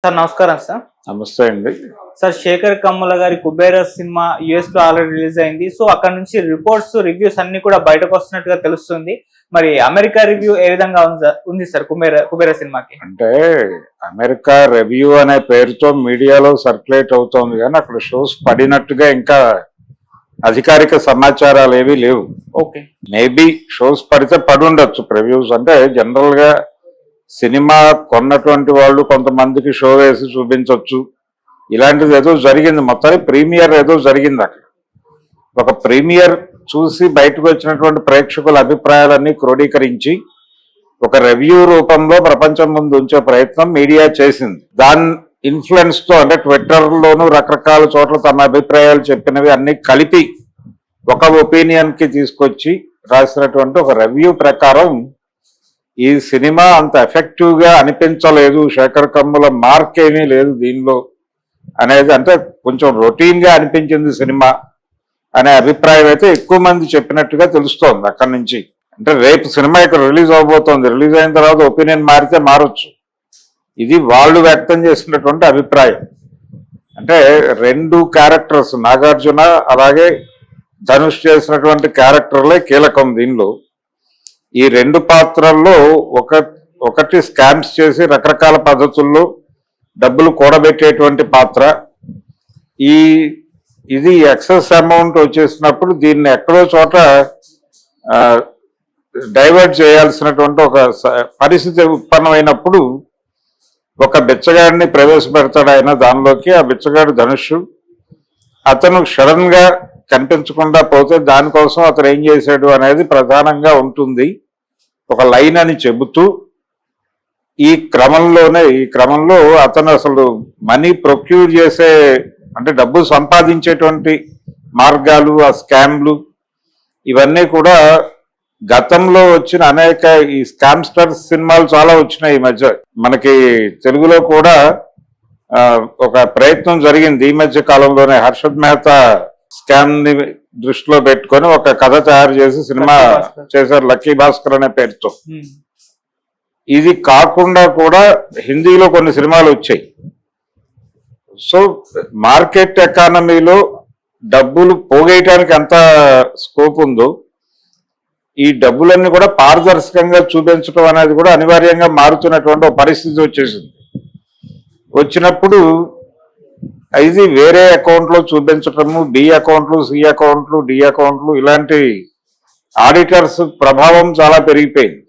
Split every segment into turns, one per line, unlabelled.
Sir నమస్కారం sir.
నమస్తే అండి.
సార్ శేఖర్ కమ్ముల గారి కుబేర సినిమా యుఎస్ లో ఆల్రెడీ రిలీజ్ అయింది. సో అక్కడ నుంచి రివ్యూస్ అన్ని కూడా బయటకు వస్తున్నట్టుగా తెలుస్తుంది. మరి అమెరికా రివ్యూ ఏ విధంగా ఉంది సార్ కుబేర సినిమాకి?
అంటే అమెరికా రివ్యూ అనే పేరుతో మీడియాలో సర్క్యులేట్ అవుతోంది కానీ అక్కడ షోస్ పడినట్టుగా ఇంకా అధికారిక సమాచారాలు ఏవి లేవు.
ఓకే,
మేబీ షోస్ పడితే పడి ఉండొచ్చు. ప్రివ్యూస్ అంటే జనరల్ గా సినిమా కొన్నటువంటి వాళ్ళు కొంతమందికి షో వేసి చూపించవచ్చు. ఇలాంటిది ఏదో జరిగింది, మొత్తానికి ప్రీమియర్ ఏదో జరిగింది. అక్కడ ఒక ప్రీమియర్ చూసి బయటకు వచ్చినటువంటి ప్రేక్షకుల అభిప్రాయాలన్నీ క్రోడీకరించి ఒక రివ్యూ రూపంలో ప్రపంచం ముందు ఉంచే ప్రయత్నం మీడియా చేసింది. దాని ఇన్ఫ్లుయెన్స్ తో అంటే ట్విట్టర్ లోను రకరకాల చోట్ల తమ అభిప్రాయాలు చెప్పినవి అన్ని కలిపి ఒక ఒపీనియన్ కి తీసుకొచ్చి రాసినటువంటి ఒక రివ్యూ ప్రకారం ఈ సినిమా అంత ఎఫెక్టివ్ గా అనిపించలేదు, శేఖర్ కమ్ముల మార్క్ ఏమీ లేదు దీనిలో అనేది, అంటే కొంచెం రొటీన్ గా అనిపించింది సినిమా అనే అభిప్రాయం అయితే ఎక్కువ మంది చెప్పినట్టుగా తెలుస్తోంది. అక్కడి నుంచి అంటే రేపు సినిమా ఇక్కడ రిలీజ్ అవబోతోంది. రిలీజ్ అయిన తర్వాత ఒపీనియన్ మారితే మారొచ్చు. ఇది వాళ్ళు వ్యక్తం చేసినటువంటి అభిప్రాయం. అంటే రెండు క్యారెక్టర్స్, నాగార్జున అలాగే ధనుష్ చేసినటువంటి క్యారెక్టర్లే కీలకం దీనిలో. ఈ రెండు పాత్రల్లో ఒకటి స్కామ్స్ చేసి రకరకాల పద్ధతుల్లో డబ్బులు కూడబెట్టేటువంటి పాత్ర. ఇది ఎక్సెస్ అమౌంట్ వచ్చేసినప్పుడు దీన్ని ఎక్కడో చోట డైవర్ట్ చేయాల్సినటువంటి ఒక పరిస్థితి ఉత్పన్నమైనప్పుడు ఒక బిచ్చగాడిని ప్రవేశపెడతాడు ఆయన దానిలోకి. ఆ బిచ్చగాడు ధనుష్. అతను సడన్ గా కనిపించకుండా పోతే దానికోసం అతను ఏం చేశాడు అనేది ప్రధానంగా ఉంటుంది. ఒక లైన్ అని చెబుతూ ఈ క్రమంలో అతను అసలు మనీ ప్రొక్యూర్ చేసే అంటే డబ్బు సంపాదించేటువంటి మార్గాలు, ఆ స్కామ్లు ఇవన్నీ కూడా గతంలో వచ్చిన అనేక ఈ స్కామ్స్టర్స్ సినిమాలు చాలా వచ్చినాయి ఈ మధ్య. మనకి తెలుగులో కూడా ఒక ప్రయత్నం జరిగింది ఈ మధ్య కాలంలోనే. హర్షద్ మెహతా స్కామ్ ని దృష్టిలో పెట్టుకొని ఒక కథ తయారు చేసి సినిమా చేశారు, లక్కీ భాస్కర్ అనే పేరుతో. ఇది కాకుండా కూడా హిందీలో కొన్ని సినిమాలు వచ్చాయి. సో మార్కెట్ ఎకానమీలో డబ్బులు పోగేయటానికి ఎంత స్కోప్ ఉందో ఈ డబ్బులన్నీ కూడా పారదర్శకంగా చూపించడం అనేది కూడా అనివార్యంగా మారుతున్నటువంటి ఒక పరిస్థితి వచ్చేసింది. వచ్చినప్పుడు ఇది వేరే అకౌంట్లో చూపించటము, బి అకౌంట్లు, సి అకౌంట్లు, డి అకౌంట్లు, ఇలాంటి ఆడిటర్స్ ప్రభావం చాలా పెరిగిపోయింది.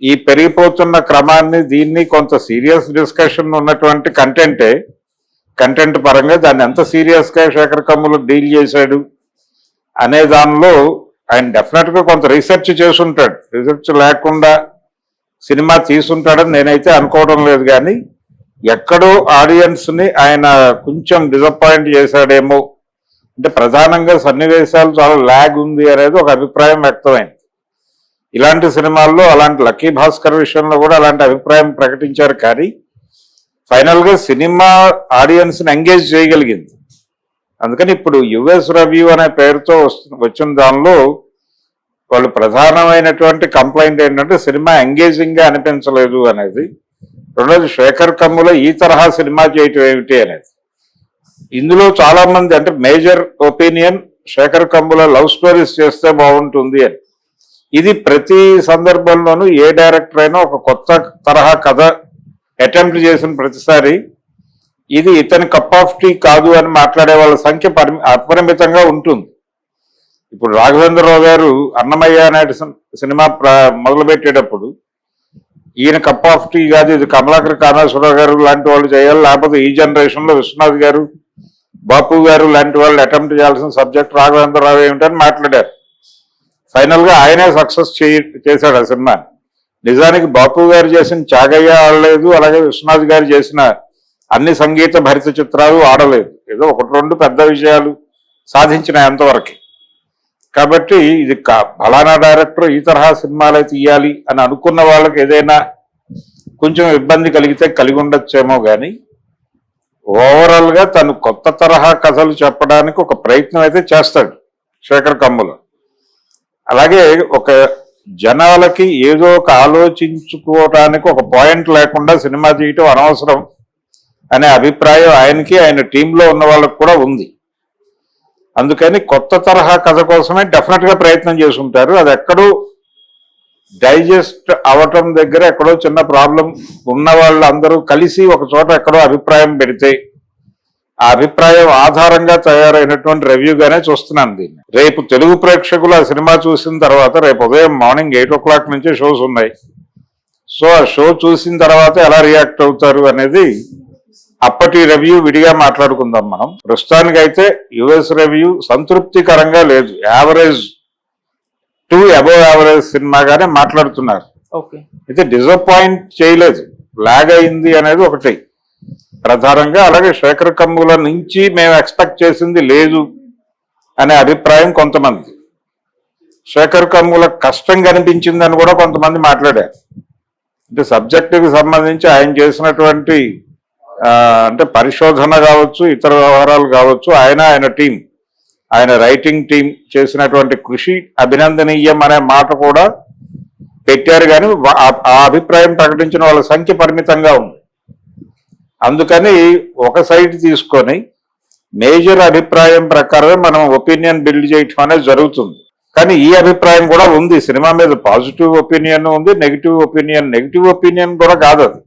ఈ పెరిగిపోతున్న క్రమాన్ని దీన్ని కొంత సీరియస్ డిస్కషన్ ఉన్నటువంటి కంటెంట్ పరంగా దాన్ని ఎంత సీరియస్ గా శేఖర్ కమ్ములు డీల్ చేశాడు అనే దానిలో ఆయన డెఫినెట్ గా కొంత రీసెర్చ్ చేసుంటాడు. రీసెర్చ్ లేకుండా సినిమా తీసుంటాడని నేనైతే అనుకోవడం లేదు. కానీ ఎక్కడో ఆడియన్స్ ని ఆయన కొంచెం డిసప్పాయింట్ చేశాడేమో, అంటే ప్రధానంగా సన్నివేశాలు చాలా ల్యాగ్ ఉంది అనేది ఒక అభిప్రాయం వ్యక్తమైంది. ఇలాంటి సినిమాల్లో అలాంటి లక్కీ భాస్కర్ విషయంలో కూడా అలాంటి అభిప్రాయం ప్రకటించారు. కానీ ఫైనల్ గా సినిమా ఆడియన్స్ ని ఎంగేజ్ చేయగలిగింది. అందుకని ఇప్పుడు యుఎస్ రివ్యూ అనే పేరుతో వచ్చిన దానిలో వాళ్ళు ప్రధానమైనటువంటి కంప్లైంట్ ఏంటంటే సినిమా ఎంగేజింగ్ గా అనిపించలేదు అనేది. రెండోది శేఖర్ కమ్ముల ఈ తరహా సినిమా చేయటం ఏమిటి అనేది. ఇందులో చాలా మంది అంటే major opinion Sekhar Kammula love stories చేస్తే బాగుంటుంది అని. ఇది ప్రతి సందర్భంలోనూ ఏ డైరెక్టర్ అయినా ఒక కొత్త తరహా కథ అటెంప్ట్ చేసిన ప్రతిసారి ఇది ఇతని కప్ ఆఫ్ టీ కాదు అని మాట్లాడే వాళ్ళ సంఖ్య అపరిమితంగా ఉంటుంది. ఇప్పుడు రాఘవేంద్రరావు గారు అన్నమయ్య అనే సినిమా మొదలుపెట్టేటప్పుడు ఈయన కప్ ఆఫ్ టీ కాదు, ఇది కమలాకర్ కామేశ్వరరావు గారు లాంటి వాళ్ళు చేయాలి, లేకపోతే ఈ జనరేషన్ లో విశ్వనాథ్ గారు, బాపు గారు లాంటి వాళ్ళు అటెంప్ట్ చేయాల్సిన సబ్జెక్ట్ రాఘవేంద్రరావు ఏమిటని మాట్లాడారు. ఫైనల్ గా ఆయనే సక్సెస్ చేశాడు ఆ సినిమా. నిజానికి బాపు గారు చేసిన త్యాగయ్య ఆడలేదు, అలాగే విశ్వనాథ్ గారు చేసిన అన్ని సంగీత భరిత చిత్రాలు ఆడలేదు. ఏదో ఒకటి రెండు పెద్ద విజయాలు సాధించిన ఎంతవరకు. కాబట్టి ఇది ఫలానా డైరెక్టర్ ఈ తరహా సినిమాలే తీయాలి అని అనుకున్న వాళ్ళకి ఏదైనా కొంచెం ఇబ్బంది కలిగితే కలిగి ఉండొచ్చేమో. కానీ ఓవరాల్ గా తను కొత్త తరహా కథలు చెప్పడానికి ఒక ప్రయత్నం అయితే చేస్తాడు శేఖర్ కమ్ముల. అలాగే ఒక జనాలకి ఏదో ఒక ఆలోచించుకోవటానికి ఒక పాయింట్ లేకుండా సినిమా తీయటం అనవసరం అనే అభిప్రాయం ఆయనకి ఆయన టీంలో ఉన్న వాళ్ళకు కూడా ఉంది. అందుకని కొత్త తరహా కథ కోసమే డెఫినెట్ గా ప్రయత్నం చేసుకుంటారు. అది ఎక్కడో డైజెస్ట్ అవటం దగ్గర ఎక్కడో చిన్న ప్రాబ్లం ఉన్న వాళ్ళందరూ కలిసి ఒక చోట ఎక్కడో అభిప్రాయం పెడితే ఆ అభిప్రాయం ఆధారంగా తయారైనటువంటి రివ్యూగానే చూస్తున్నాను దీన్ని. రేపు తెలుగు ప్రేక్షకులు ఆ సినిమా చూసిన తర్వాత రేపు ఉదయం మార్నింగ్ 8 o'clock నుంచి షోస్ ఉన్నాయి. సో ఆ షో చూసిన తర్వాత ఎలా రియాక్ట్ అవుతారు అనేది అప్పటి రివ్యూ విడిగా మాట్లాడుకుందాం మనం. ప్రస్తుతానికైతే యుఎస్ రివ్యూ సంతృప్తికరంగా లేదు, యావరేజ్ టు అబోవ్ యావరేజ్ సినిమాగానే మాట్లాడుతున్నారు. అయితే డిసప్పాయింట్ చేయలేదు, లాగ్ అయింది అనేది ఒకటి ప్రధానంగా. అలాగే శేఖర్ కమ్ముల నుంచి మేము ఎక్స్పెక్ట్ చేసింది లేదు అనే అభిప్రాయం కొంతమంది. శేఖర్ కమ్ముల కష్టం కనిపించిందని కూడా కొంతమంది మాట్లాడారు. అంటే సబ్జెక్టుకి సంబంధించి ఆయన చేసినటువంటి అంటే పరిశోధన కావచ్చు, ఇతర వ్యవహారాలు కావచ్చు, ఆయన టీం, ఆయన రైటింగ్ టీం చేసినటువంటి కృషి అభినందనీయం అనే మాట కూడా పెట్టారు. కానీ ఆ అభిప్రాయం ప్రకటించిన వాళ్ళ సంఖ్య పరిమితంగా ఉంది. అందుకని ఒక సైడ్ తీసుకొని మేజర్ అభిప్రాయం ప్రకారమే మనం ఒపీనియన్ బిల్డ్ చేయటం అనేది జరుగుతుంది. కానీ ఈ అభిప్రాయం కూడా ఉంది, సినిమా మీద పాజిటివ్ ఒపీనియన్ ఉంది, నెగిటివ్ ఒపీనియన్ కూడా కాదు. అది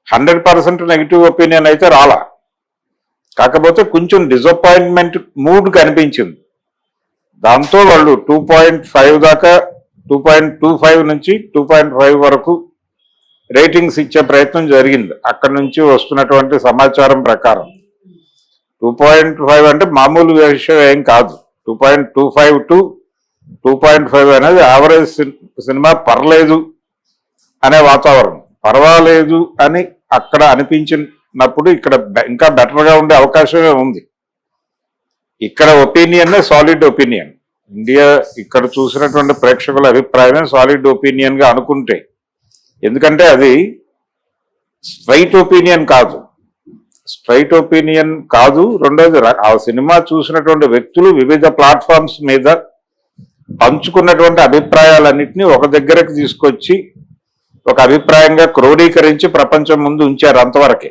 100% నెగిటివ్ ఒపీనియన్ అయితే రాలా. కాకపోతే కొంచెం డిసప్పాయింట్మెంట్ మూడ్ కనిపించింది. దాంతో వాళ్ళు 2.5 దాకా 2.25 నుంచి 2.5 వరకు రేటింగ్స్ ఇచ్చే ప్రయత్నం జరిగింది. అక్కడి నుంచి వస్తున్నటువంటి సమాచారం ప్రకారం 2.5 అంటే మామూలు విషయం ఏం కాదు. 2.25 to 2.5 అనేది యావరేజ్ సినిమా, పర్లేదు అనే వాతావరణం. పర్వాలేదు అని అక్కడ అనిపించినప్పుడు ఇక్కడ ఇంకా బెటర్గా ఉండే అవకాశమే ఉంది. ఇక్కడ ఒపీనియన్ సాలిడ్ ఒపీనియన్, ఇండియా ఇక్కడ చూసినటువంటి ప్రేక్షకుల అభిప్రాయమే సాలిడ్ ఒపీనియన్ గా అనుకుంటే, ఎందుకంటే అది స్ట్రైట్ ఒపీనియన్ కాదు. రెండోది ఆ సినిమా చూసినటువంటి వ్యక్తులు వివిధ ప్లాట్ఫామ్స్ మీద పంచుకున్నటువంటి అభిప్రాయాలన్నింటినీ ఒక దగ్గరకు తీసుకొచ్చి ఒక అభిప్రాయంగా క్రోడీకరించి ప్రపంచం ముందు ఉంచారు, అంతవరకే.